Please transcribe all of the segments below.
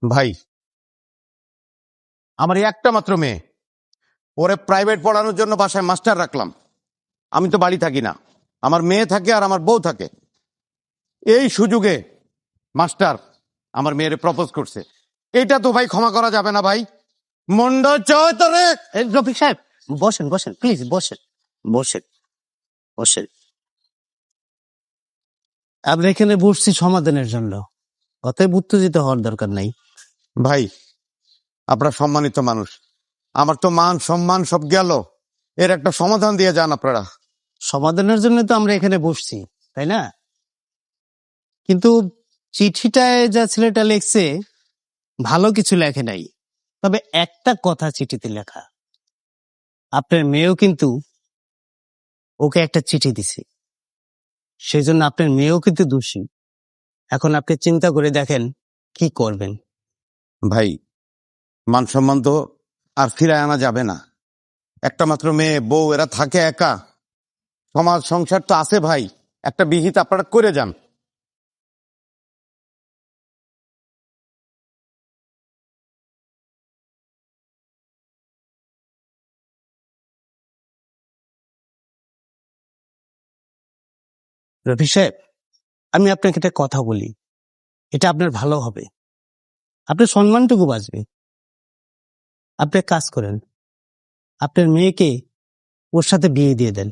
ভাই, আমার এই একটা মাত্র মেয়ে, ওরে প্রাইভেট পড়ানোর জন্য বাসায় মাস্টার রাখলাম। আমি তো বাড়ি থাকি না, আমার মেয়ে থাকে আর আমার বউ থাকে। এই সুযোগে মাস্টার আমার মেয়েরে প্রপোজ করছে। এটা তো ভাই ক্ষমা করা যাবে না ভাই। মন্ড চৌধুরী, রফিক সাহেব বসেন বসেন, প্লিজ বসেন বসেন বসেন। আমরা এখানে বসছি সমাধানের জন্য, অতএব উত্তেজিত হওয়ার দরকার নাই। ভাই আপনারা সম্মানিত মানুষ, আমার তো মান সম্মান সব গেল, এর একটা সমাধান দিয়ে যান আপনারা। সমাধানের জন্য তো আমরা এখানে বসছি, তাই না? কিন্তু চিঠিটায় যা ছেলেটা লিখছে ভালো কিছু লেখে নাই। তবে একটা কথা চিঠিতে লেখা, আপনার মেয়েও কিন্তু ওকে একটা চিঠি দিছে, সেই জন্য আপনার মেয়েও কিন্তু দোষী। এখন আপনি চিন্তা করে দেখেন কি করবেন। ভাই মান সম্মান তো আর ফিরায় আনা যাবে না। একটা মাত্র মেয়ে, বউ, এরা থাকে একা। সমাজ সংসার তো আছে ভাই, একটা বিহিত আপনারা করে যান। রফি সাহেব, আমি আপনাকে একটা কথা বলি, এটা আপনার ভালো হবে, আপনার সম্মানটুকু বাঁচবে। আপনি এক কাজ করেন, আপনার মেয়েকে ওর সাথে বিয়ে দিয়ে দেন।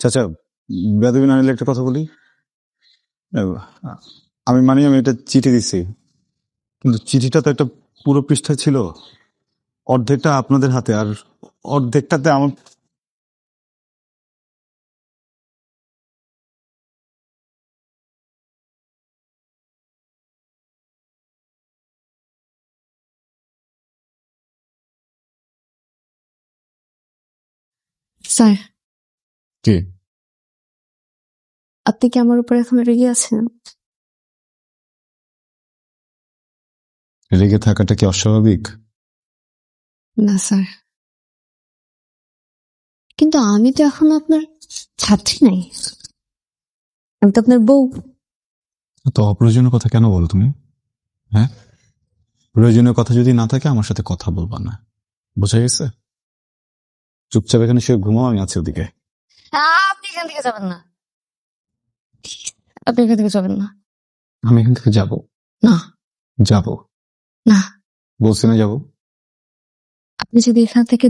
চাচা, বেদবি না নিলে একটা কথা বলি। আমি আমি এটা চিঠি দিছি, কিন্তু চিঠিটা তো একটা পুরো পৃষ্ঠায় ছিল। অর্ধেকটা আপনাদের হাতে আর অর্ধেকটাতে আমার। স্যার, কি? আপনি কি আমার উপর এখন রেগে আছেন? রেগে থাকাটা কি অস্বাভাবিক? না স্যার, কিন্তু আমি তো এখন আপনার ছাত্রী নাই, আমি তো আপনার বউ। তো অপ্রয়োজনীয় কথা কেন বলো তুমি? হ্যাঁ, প্রয়োজনীয় কথা যদি না থাকে আমার সাথে কথা বলবা না, বোঝা গেছে? চুপচাপ এখানে শুয়ে ঘুমাও, আমি আছি ওদিকে। আপনি এখান থেকে যাবেন না, আপনি এখান থেকে যাবেন না। আমি এখান থেকে যাবো। না যাবো না, বলছি না, যাবো। আপনি যদি এখান থেকে